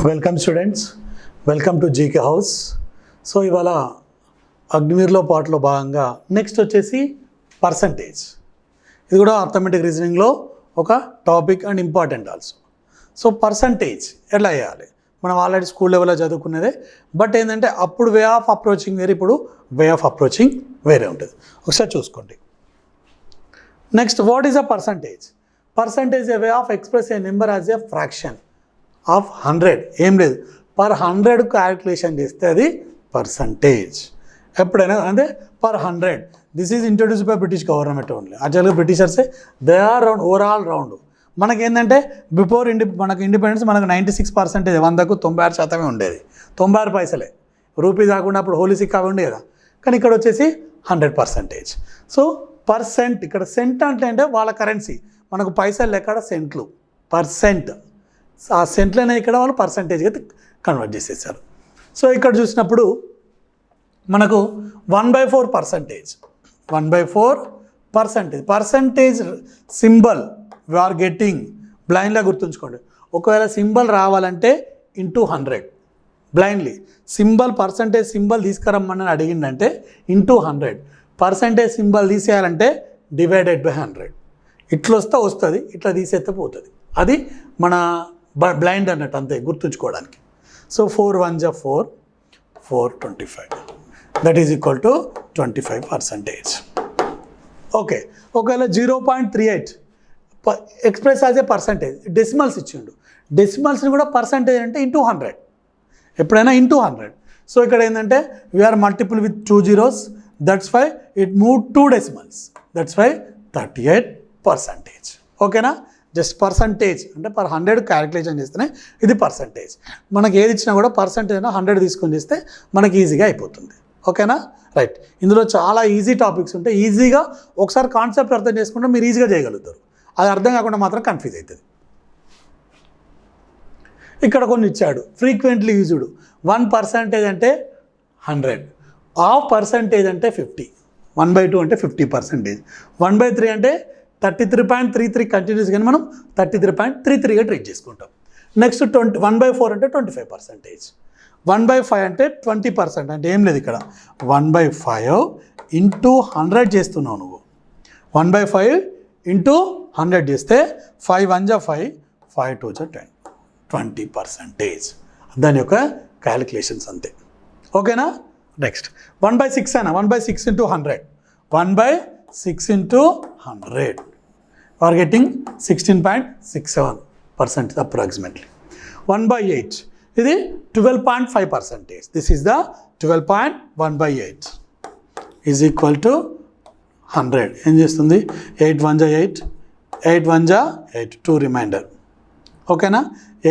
Welcome students, welcome to GK house. So ఇవాళ అగ్నివీర్లో పాటలో భాగంగా నెక్స్ట్ వచ్చేసి పర్సంటేజ్. ఇది కూడా అర్థమెటిక్ రీజనింగ్లో ఒక topic and important also. So percentage ఎలా వేయాలి మనం ఆల్రెడీ స్కూల్ లెవెల్లో చదువుకునేదే, బట్ ఏంటంటే అప్పుడు వే ఆఫ్ అప్రోచింగ్ వేరే, ఇప్పుడు వే ఆఫ్ అప్రోచింగ్ వేరే ఉంటుంది. ఒకసారి చూసుకోండి. Next, what is a percentage? Percentage A way of express A number as a fraction of 100. ఏం లేదు, పర్ 100 క్యాల్కులేషన్ చేస్తే అది పర్సంటేజ్. ఎప్పుడైనా అంటే per 100. This is introduced by British government only. యాక్చువల్గా బ్రిటిషర్సే they are round, overall round. మనకేంటంటే before మనకు ఇండిపెండెన్స్ మనకు 96%, 100కు 96% ఉండేది. 96 పైసలే, రూపీ కాకుండా అప్పుడు హోలీ సిక్కా ఉండే కదా. కానీ ఇక్కడ వచ్చేసి 100%. సో పర్సెంట్, ఇక్కడ సెంట్ అంటే వాళ్ళ కరెన్సీ, మనకు పైసలు లెక్కడ సెంట్లు, పర్సెంట్. ఆ సెంట్లనే ఇక్కడ వాళ్ళు పర్సంటేజ్గా కన్వర్ట్ చేసేసారు. సో ఇక్కడ చూసినప్పుడు మనకు 1/4 percentage, 1/4 percentage. Percentage symbol we are getting బ్లైండ్గా గుర్తుంచుకోండి. ఒకవేళ సింబల్ రావాలంటే into 100 blindly. Symbol percentage symbol తీసుకురమ్మని అడిగిందంటే ఇంటూ 100. పర్సంటేజ్ సింబల్ తీసేయాలంటే డివైడెడ్ బై 100. ఇట్లా వస్తుంది, ఇట్లా తీసేస్తే పోతుంది. అది మన బ్లైండ్ అన్నట్టు, అంతే గుర్తుంచుకోవడానికి. సో 4 1 జా 4, 4 25, that is equal to 25%. Okay, ఒకవేళ 0.38 express as a percentage, decimals ఇచ్చిండు. డెసిమల్స్ని కూడా పర్సంటేజ్ అంటే ఇంటూ 100, ఎప్పుడైనా ఇంటూ 100. సో ఇక్కడ ఏంటంటే we're multiple with 2 zeros, that's why it move 2 decimals, that's why 38%. ఓకేనా? జస్ట్ పర్సంటేజ్ అంటే పర్ 100 క్యాలిక్యులేషన్ చేస్తేనే ఇది పర్సంటేజ్. మనకి ఏది ఇచ్చినా కూడా పర్సంటేజ్ 100 తీసుకొని చేస్తే మనకి ఈజీగా అయిపోతుంది. ఓకేనా? రైట్. ఇందులో చాలా ఈజీ టాపిక్స్ ఉంటాయి. ఈజీగా ఒకసారి కాన్సెప్ట్ అర్థం చేసుకుంటే మీరు ఈజీగా చేయగలుగుతారు. అది అర్థం కాకుండా మాత్రం కన్ఫ్యూజ్ అవుతుంది. ఇక్కడ కొన్ని ఇచ్చాడు, ఫ్రీక్వెంట్లీ యూజ్డ్. 1% అంటే 100, హాఫ్ పర్సంటేజ్ అంటే 50, 1/2 అంటే 50%, 1/3 అంటే 33.33 కంటిన్యూస్, కానీ మనం 33.33గా ట్రీట్ చేసుకుంటాం. నెక్స్ట్ 1/4 అంటే 25%, 1/5 అంటే 20%. అంటే ఏం లేదు, ఇక్కడ 1/5 ఇంటూ 100 చేస్తున్నావు నువ్వు. 1/5 ఇంటూ 100 చేస్తే 5 1 జా 5, 5 2 జా 10, 20%. దాని యొక్క క్యాలిక్యులేషన్స్ అంతే. ఓకేనా? నెక్స్ట్ 1/6 అయినా, 1/6 into 100, 1/6 into 100 are getting 16.67% approximately. 1/8 ఇది 12.5%. This is the 12.1/8 is equal to 100. ఏం చేస్తుంది? 8 1 జా 8, 8 1 జా 8, 2 రిమైండర్. ఓకేనా?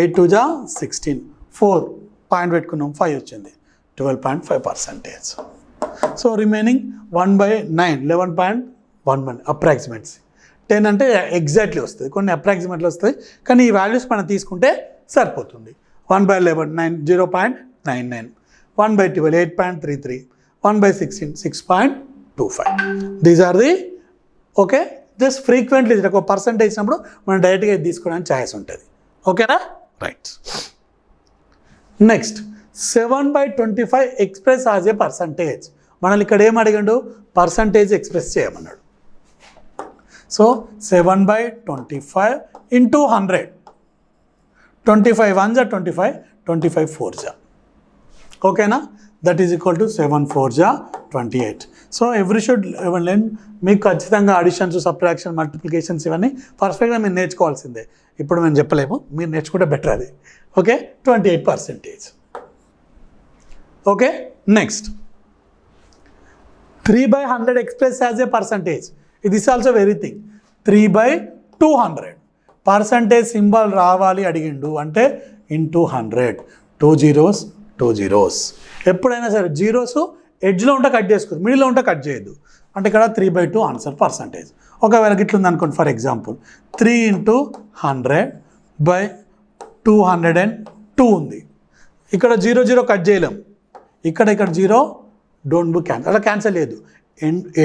8 2 జా 16, 4 పాయింట్ పెట్టుకున్నాం, 5 వచ్చింది, 12.5%. So remaining 1/9, 11.11 అప్రాక్సిమేట్స్. 10 అంటే ఎగ్జాక్ట్లీ వస్తుంది, కొన్ని అప్రాక్సిమేట్లు వస్తుంది, కానీ ఈ వాల్యూస్ మనం తీసుకుంటే సరిపోతుంది. 1/11 9, 0.99, 1/12 8.33, 1/16 6.25. These are the okay. Just frequently ఒక పర్సంటేజ్ ఇచ్చినప్పుడు మనం డైరెక్ట్గా ఇది తీసుకోవడానికి ఛాయిస్ ఉంటుంది. ఓకేనా? Right. Next 7/25 express as a percentage. మనల్ని ఇక్కడ ఏం అడిగాడు? పర్సంటేజ్ ఎక్స్ప్రెస్ చేయమన్నాడు. సో 7/25 ఇంటూ 100, 25 1 జా 25, 25 4 జా. ఓకేనా? దట్ ఈజ్ ఈక్వల్ టు 7 4 జా 28. So every should learn. మీకు ఖచ్చితంగా అడిషన్స్, సబ్ట్రాక్షన్, మల్టిప్లికేషన్స్ ఇవన్నీ పర్ఫెక్ట్గా మీరు నేర్చుకోవాల్సిందే. ఇప్పుడు మేము చెప్పలేము, మీరు నేర్చుకుంటే బెటర్ అది. Okay, 28%. Okay, next 3/100 express as a percentage. ఇది is also very thing. 3/200 percentage symbol రావాలి అడిగిండు అంటే ఇంటూ 100, 2 zeros 2 zeros. ఎప్పుడైనా సరే జీరోస్ ఎడ్జ్లో ఉంటే కట్ చేసుకోదు, మిడిల్లో ఉంటే కట్ చేయొద్దు. అంటే ఇక్కడ 3/2 ఆన్సర్ పర్సంటేజ్. ఒకవేళ గిట్ల ఉంది అనుకోండి, ఫర్ ఎగ్జాంపుల్ 3 ఇంటూ 100/202 ఉంది. ఇక్కడ 0 0 కట్ చేయలేం, ఇక్కడ 0 డోంట్ బి క్యాన్సల్, అలా క్యాన్సల్ లేదు.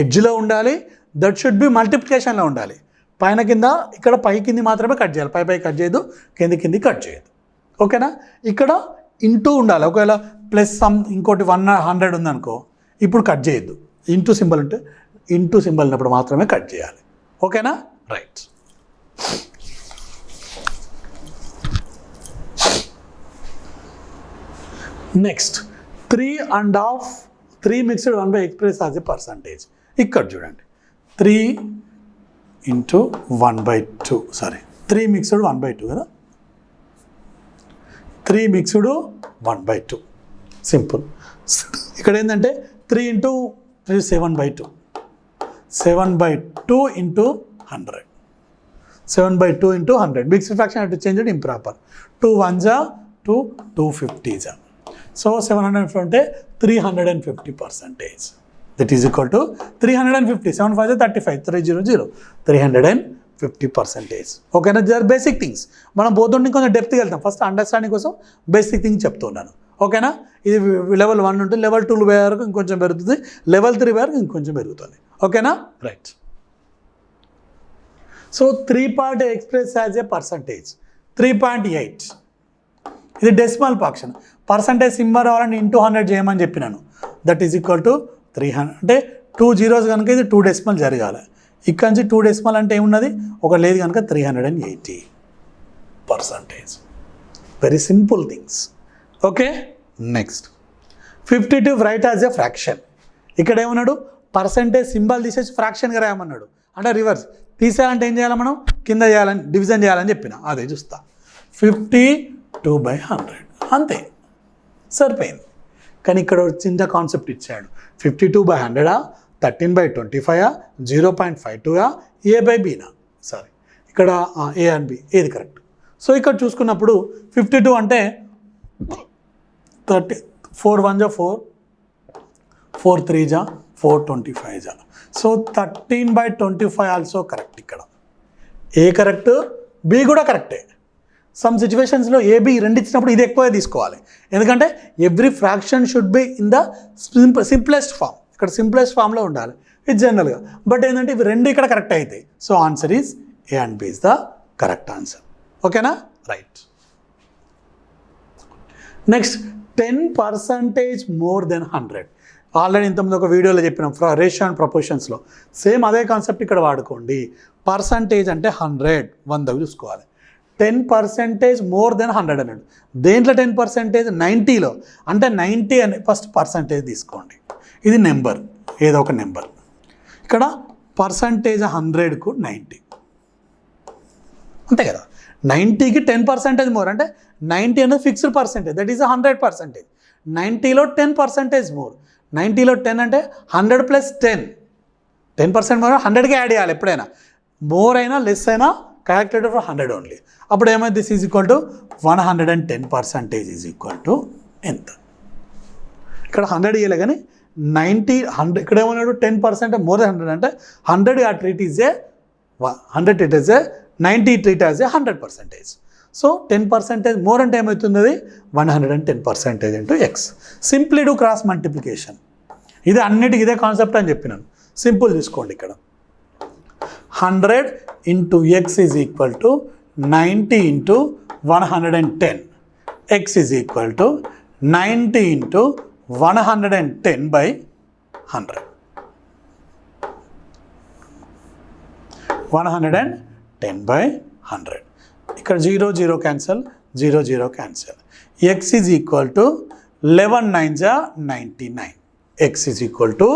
ఎడ్జ్లో ఉండాలి, దట్ షుడ్ బి మల్టిప్లికేషన్లో ఉండాలి. పైన కింద ఇక్కడ పై కింది మాత్రమే కట్ చేయాలి, పై కట్ చేయదు, కింది కట్ చేయదు. ఓకేనా. ఇక్కడ ఇంటూ ఉండాలి. ఒకవేళ ప్లస్ ఇంకోటి 100 ఉందనుకో, ఇప్పుడు కట్ చేయొద్దు. ఇంటూ సింబల్ ఉంటే ఇంటూ సింబల్ ఉన్నప్పుడు మాత్రమే కట్ చేయాలి. ఓకేనా, right. Next 3 mixed 1 express as a percentage. ఇక్కడ చూడండి 3 ఇంటూ 1/2, సారీ 3 మిక్స్డ్ 1/2 కదా, 3 మిక్స్డ్ 1/2 సింపుల్. ఇక్కడ ఏంటంటే 3 into 3 7/2, 7/2 into 100, 7/2 into 100. Mixed fraction అటు change improper. 2 1s 2, 2 50s. So 750 అంటే 350%. That is equal to 350. 7 5 35, 300, 350%. ఓకేనా. They are basic things. మనం పోతుండే కొంచెం డెప్త్కి వెళ్తాం. ఫస్ట్ అండర్స్టాండింగ్ కోసం బేసిక్ థింగ్స్ చెప్తున్నాను. ఓకేనా. ఇది లెవెల్ 1 ఉంటుంది, లెవెల్ 2 వరకు ఇంకొంచెం పెరుగుతుంది, లెవెల్ 3 వరకు ఇంకొంచెం పెరుగుతుంది. ఓకేనా, right. So 3 part express as a percentage. 3.8 ఇది డెసిమల్ ఫంక్షన్. పర్సంటేజ్ సింబల్ రావాలని ఇంటూ 100 చేయమని చెప్పినాను. That is equal to 300. అంటే 2 zeros కనుక ఇది 2 డెసిమల్ జరగాలి. ఇక్కడ నుంచి 2 డెసిమల్ అంటే ఏమున్నది, ఒక లేదు కనుక 380%. Very simple things. Okay, next 52 right as a fraction. ఇక్కడ ఏమన్నాడు, పర్సంటేజ్ సింబల్ తీసేసి ఫ్రాక్షన్గా రాయమన్నాడు. అంటే రివర్స్ తీసేయాలంటే ఏం చేయాలి, మనం కింద చేయాలని, డివిజన్ చేయాలని చెప్పిన. అదే చూస్తా. 52/100 అంతే, సరిపోయింది. కానీ ఇక్కడ చిన్న కాన్సెప్ట్ ఇచ్చాడు. 52/100, 13/25, 0.52, A/Bనా, సారీ ఇక్కడ A and B ఏది కరెక్ట్. సో ఇక్కడ చూసుకున్నప్పుడు 52 అంటే 4 1s 4, 4 3s 4, 25s. So 13/25 also correct. ఇక్కడ ఏ కరెక్ట్, బి కూడా కరెక్టే. సమ్ సిచ్యువేషన్స్లో AB రెండు ఇచ్చినప్పుడు ఇది ఎక్కువగా తీసుకోవాలి, ఎందుకంటే every fraction should be in the simplest form. ఇక్కడ సింప్లెస్ట్ ఫామ్లో ఉండాలి ఇది జనరల్గా. బట్ ఏంటంటే ఇవి రెండు ఇక్కడ కరెక్ట్ అవుతాయి. So answer is A and B is the correct answer. ఓకేనా, right. Next 10% more than 100. Already ఇంతకుముందు ఒక వీడియోలో చెప్పినాం రేషియో అండ్ ప్రపోర్షన్స్లో. సేమ్ అదే కాన్సెప్ట్ ఇక్కడ వాడుకోండి. పర్సంటేజ్ అంటే 100, 100 చూసుకోవాలి. 10% మోర్ దెన్ 100 అన్నాడు. దేంట్లో 10%? 90లో. అంటే 90 అని ఫస్ట్ పర్సంటేజ్ తీసుకోండి. ఇది నెంబర్, ఏదో ఒక నెంబర్. ఇక్కడ పర్సంటేజ్ 100కు 90 అంతే కదా. 90కి 10% మోర్ అంటే 90 అనేది ఫిక్స్డ్ పర్సంటేజ్, దట్ ఈస్ 100%. 90లో 10% మోర్. 90లో 10 అంటే 100 + 10. 10% మోర్ 100కి యాడ్ చేయాలి ఎప్పుడైనా. మోర్ అయినా లెస్ అయినా క్యాలిక్యులేటర్ ఫర్ 100 ఓన్లీ. అప్పుడు ఏమైంది, this is equal to 110% is equal to ఎంత. ఇక్కడ 100 ఇవ్వలే కానీ 100 ఇక్కడ ఏమన్నాడు, 10% మోర్ దెన్ 100 అంటే 100 ఆ treat is a 100 treat is a 90 treat as a 100%. So 10% more అంటే ఏమవుతుంది, 110% into X. Simply do cross multiplication. ఇది అన్నిటికీ ఇదే కాన్సెప్ట్ అని చెప్పినాను. సింపుల్ తీసుకోండి. ఇక్కడ 100 into x is equal to 90 into 110. X is equal to 90 into 110/100. 110/100. ఇక్కడ 0 0 cancel, 0 0 cancel. X is equal to 11 9s 99. X is equal to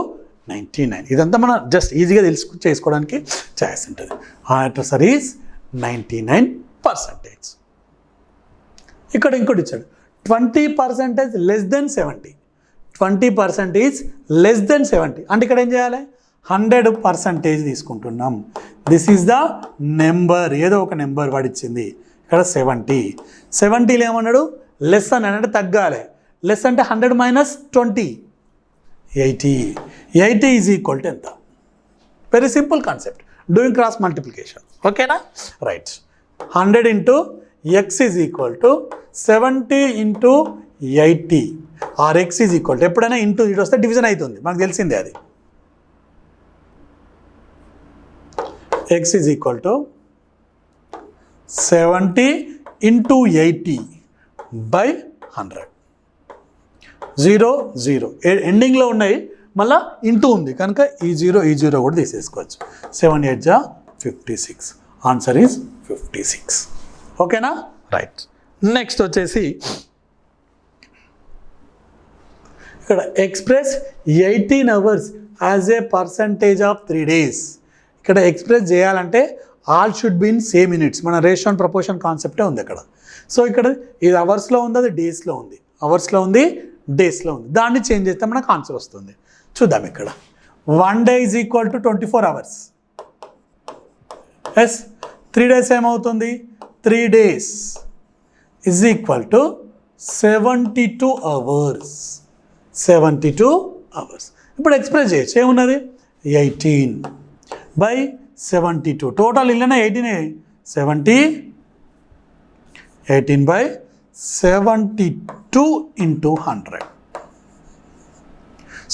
99. ఇదంతా మనం జస్ట్ ఈజీగా చేసుకోవడానికి ఛాయిస్ ఉంటుంది. Answer is 99%. ఇక్కడ ఇంకోటి ఇచ్చాడు, 20% less than 70. 20% is less than 70 అంటే ఇక్కడ ఏం చేయాలి, 100% తీసుకుంటున్నాం. దిస్ ఈజ్ ద నెంబర్, ఏదో ఒక నెంబర్ వాడు ఇచ్చింది. ఇక్కడ 70. 70లో ఏమన్నాడు, లెస్ అని అంటే తగ్గాలి. లెస్ అంటే 100 - 20, 80. 80 ఈజ్ ఈక్వల్ టు ఎంత. Very simple concept, doing cross multiplication. ఓకేనా, right. 100 into x is equal to 70 into 80 or x is equal to, ఎప్పుడైనా ఇంటూ ఇటు వస్తే డివిజన్ అవుతుంది, మనకు తెలిసిందే అది. X is equal to 70 into 80 by 100. 0 0 ఎండింగ్లో ఉన్నాయి, మళ్ళీ ఇంటూ ఉంది కనుక ఈ జీరో కూడా తీసేసుకోవచ్చు. 7 8 జా 56. Answer is 56. ఓకేనా? రైట్. నెక్స్ట్ వచ్చేసి ఇక్కడ express 18 hours as a percentage of 3 days. ఇక్కడ ఎక్స్ప్రెస్ చేయాలంటే all should be in same units. మన రేషియో అండ్ ప్రపోర్షన్ కాన్సెప్టే ఉంది అక్కడ. సో ఇక్కడ ఇది అవర్స్లో ఉంది, అది డేస్లో ఉంది. అవర్స్లో ఉంది, డేస్లో ఉంది. దాన్ని చేంజ్ చేస్తే మనకు ఆన్సర్ వస్తుంది. చూద్దాం. ఇక్కడ 1 day is equal to 24 hours. Yes. 3 days ఏమవుతుంది? 3 days is equal to 72 hours. 72 hours. ఇప్పుడు ఎక్స్ప్రెస్ చేయొచ్చు. ఏమున్నది? 18 బై 72. టోటల్ ఇల్లనే 18 18 బై 72 ఇంటూ 100.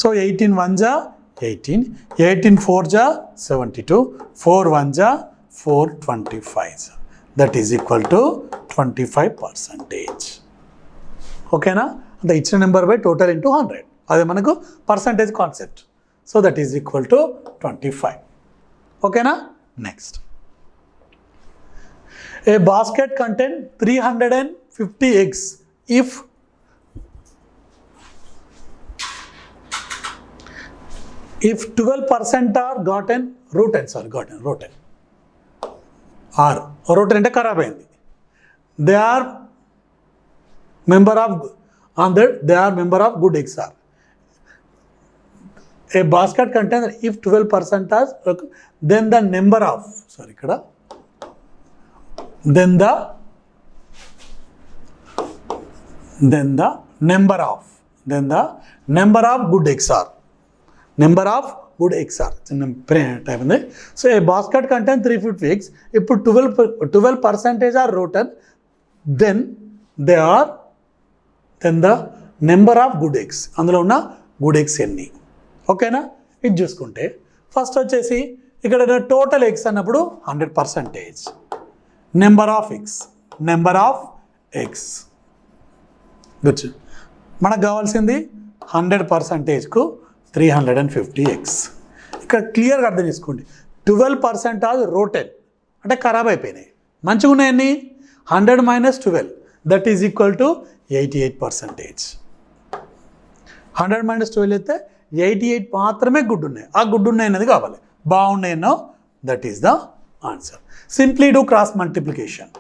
సో 18 1 జా 18, 18 4 జా 72, 4 1 జా 4 25. That is equal to 25%. ఓకేనా? అంటే ఇచ్చిన నెంబర్ బై టోటల్ ఇంటూ 100. అదే మనకు percentage concept. So that is equal to 25. ఓకేనా? Next. A basket contain 350 eggs if if 12% are rotten అంటే ఖరాబ్ అయింది. They are member of good eggs are. A basket container if 12% are, then the number of number of good eggs are. Number of good eggs are. Type ఉంది. So a basket contains 350 eggs. If 12% are rotten, then the number of good eggs. అందులో ఉన్న good eggs ఎన్ని? ఓకేనా? ఇది చూసుకుంటే first వచ్చేసి ఇక్కడ total eggs అన్నప్పుడు 100%. నెంబర్ ఆఫ్ ఎగ్స్ గుర్తు. మనకు కావాల్సింది 100%కు 350 eggs. ఇక్కడ క్లియర్గా అర్థం చేసుకోండి. 12% ఆర్ రోటెన్ అంటే ఖరాబ్ అయిపోయినాయి. మంచిగా ఉన్నాయన్ని 100 - 12 దట్ ఈజ్ ఈక్వల్ టు 88%. 100 - 12 అయితే 88 మాత్రమే గుడ్ ఉన్నాయి. ఆ గుడ్ ఉన్నాయి అన్నది కావాలి. బాగున్నాయన్నో that is the answer. Simply do cross multiplication.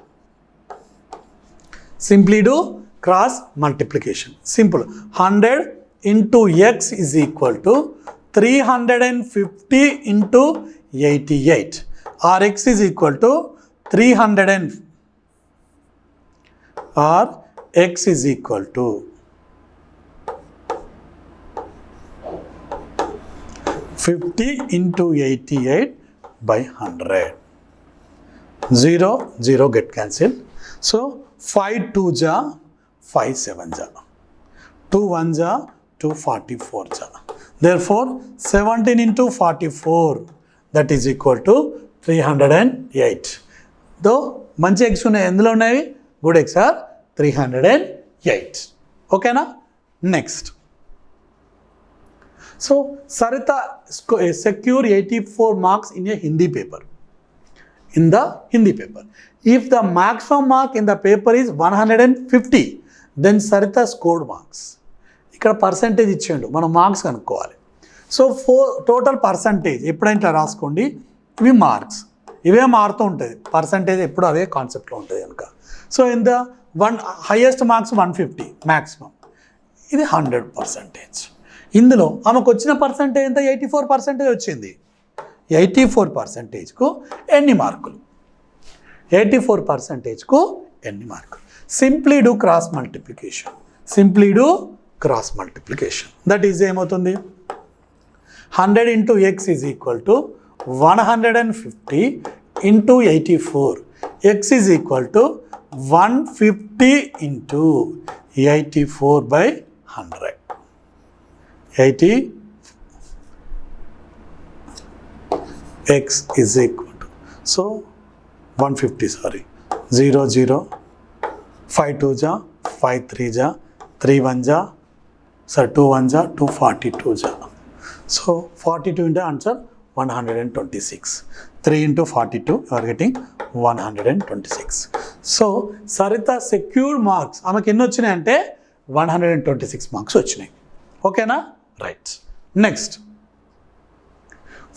Simple. 100 into x is equal to 350 into 88, or x is equal to 50 into 88 by 100. 0 0 get cancelled. So 5 2 ja 5 7 ja, 2 1 ja 2 44 ja. Therefore 17 into 44 that is equal to 308. Though మంచి eggs ఉన్నాయి, ఎందులో ఉన్నాయి? Good eggs are 308. ఓకేనా? Next. So Sarita secure 84 marks in a Hindi paper. If the maximum mark in the paper is 150, then Sarita scored marks. ఇక్కడ percentage ఇచ్చేయండు, మనం marks కనుక్కోవాలి. So total percentage ఎప్పుడైనా రాసుకోండి. ఇవి మార్క్స్, ఇవే మారుతూ ఉంటుంది. పర్సంటేజ్ ఎప్పుడు అదే కాన్సెప్ట్లో ఉంటుంది కనుక. సో ఎంత హైయెస్ట్ మార్క్స్ 150 మ్యాక్సిమం, ఇది 100%. ఇందులో ఆమెకు వచ్చిన పర్సంటేజ్ ఎంత? 84% వచ్చింది. 84%కు ఎన్ని మార్కులు? 84%కు ఎన్ని మార్కులు? Simply do cross multiplication. That is ఏమవుతుంది? 100 into x is equal to 150 into 84. X is equal to 150 into 84 by 100. 80 x is equal to, so 150 0 0 5 2 ja 5 3 जा 3 1 जा 2 1 जा 2 42 जा. So 42 into answer 126. 3 into 42 you are getting 126. So Sarita secured marks. ఆమెకి ఎన్ని వచ్చినాయి అంటే 126 marks వచ్చినాయి. ఓకేనా? Right. Next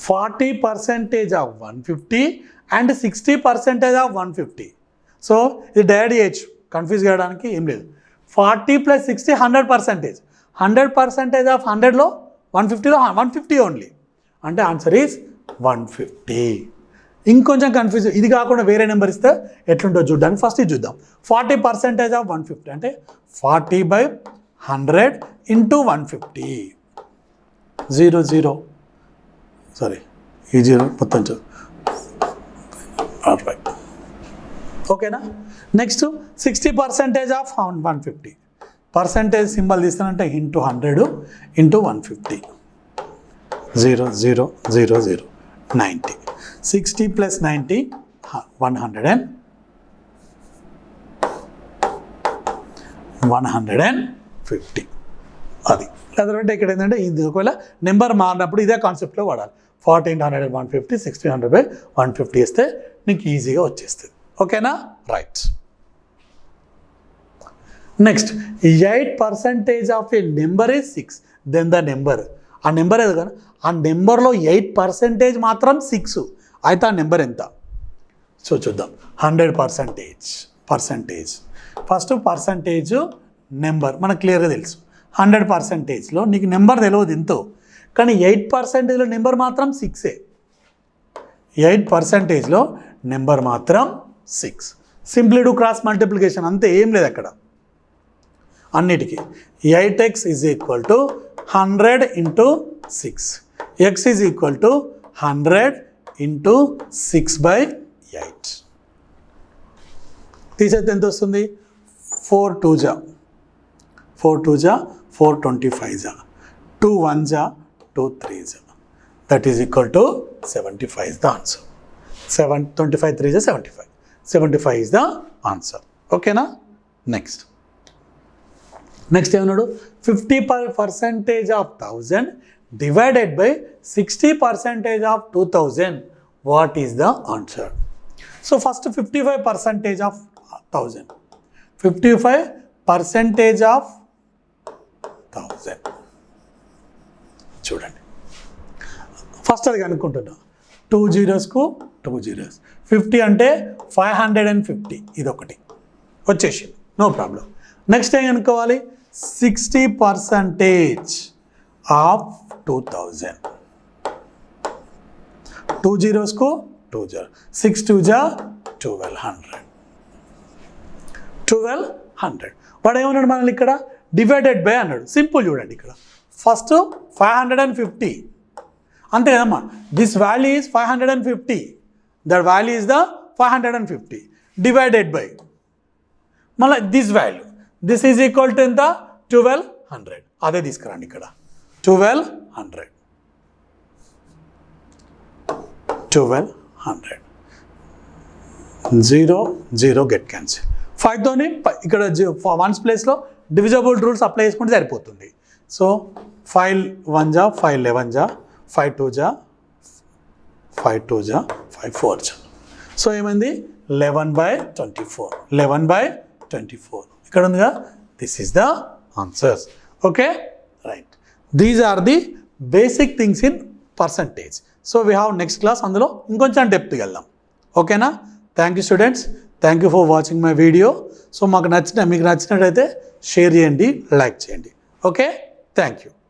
40% of 150 and 60% of 150. So ఇది డైరెక్ట్ చేయొచ్చు, కన్ఫ్యూజ్ చేయడానికి ఏం లేదు. 40 + 60 100%. 100% ఆఫ్ 100లో 150లో 150 ఓన్లీ, అంటే ఆన్సర్ ఈజ్ 150. ఇంకొంచెం కన్ఫ్యూజ్, ఇది కాకుండా వేరే నెంబర్ ఇస్తే ఎట్లుంటుందో చూడడానికి ఫస్ట్ ఇది చూద్దాం. 40% ఆఫ్ 150 అంటే 40/100 ఇంటూ 150. 0 0 సారీ ఈ 0 మొత్తం చూ. రైట్. ఓకేనా? Next 60% of 150. పర్సంటేజ్ సింబల్ తీస్తానంటే ఇంటూ 100 ఇంటూ 150. 0 0 0 0 90. 60 + 90 150. అది లేదంటే ఇక్కడ ఏంటంటే ఇది ఒకవేళ నెంబర్ మారినప్పుడు ఇదే కాన్సెప్ట్లో వాడాలి. 40 × 100 150, 60 100/150 ఇస్తే నీకు ఈజీగా వచ్చేస్తుంది. ఓకేనా? Right. Next 8% of a number is 6. Then the number, ఆ నెంబర్ ఏది కానీ ఆ నెంబర్లో 8% మాత్రం 6 అయితే ఆ నెంబర్ ఎంత? సో చూద్దాం. 100%. ఫస్ట్ పర్సంటేజ్ నెంబర్ మనకు క్లియర్గా తెలుసు. 100%లో నీకు నెంబర్ తెలియదు ఎంతో, కానీ 8%లో నెంబర్ మాత్రం 6. 8%లో నెంబర్ మాత్రం 6. సింప్లీ డు క్రాస్ మల్టిప్లికేషన్, అంతే, ఏం లేదు అక్కడ. అన్నిటికీ 8x = 100 × 6. x = 100 × 6/8. తీసేస్తే ఎంత వస్తుంది? 4 2 जा 4 25 जा 2 1 जा 2 3 जा. That is equal to 75 is the answer. 25 3 जा 75. 75 is the answer. ఓకేనా? నెక్స్ట్ ఏమన్నాడు? 50% of 1000 divided by 60% of 2000. What is the answer? So first 55% of 1000. 55% of 1000 చూడండి. ఫస్ట్ అది కనుక్కుంటున్నా. 2 zeros కు 2 zeros. 50 అంటే 550. ఇదొకటి వచ్చేసింది, నో ప్రాబ్లం. నెక్స్ట్ ఏం కనుక్కోవాలి? 60% ఆఫ్ 2000. 2 zeros కు 2 zeros. 6 2 जा 1200. 1200. వాడు ఏమన్నాడు మనల్ని ఇక్కడ? డివైడెడ్ బై అన్నాడు. సింపుల్ చూడండి, ఇక్కడ ఫస్ట్ 550 అంతే కదమ్మా. This value is 550. That value is the 550 divided by మళ్ళీ this value. This is equal to ఎంత? 1200. అదే తీసుకురండి ఇక్కడ. 1200. 0 0 గెట్ క్యాన్సిల్. 5తోని ఇక్కడ 1's ప్లేస్లో డివిజబుల్ రూల్స్ అప్లై చేసుకుంటే సరిపోతుంది. సో 5 1 जा 5 11 जा 5 2 जा 5 4 जा. సో ఏమైంది? 11/24. 11/24 ఇక్కడ ఉందిగా. This is the answers. Okay, right. These are the basic things in percentage. So we have next class, అందులో ఇంకొంచెం డెప్త్కి వెళ్దాం. ఓకేనా? Thank you students, thank you for watching my video. So మీకు నచ్చినట్టయితే షేర్ చేయండి, లైక్ చేయండి. Okay, thank you.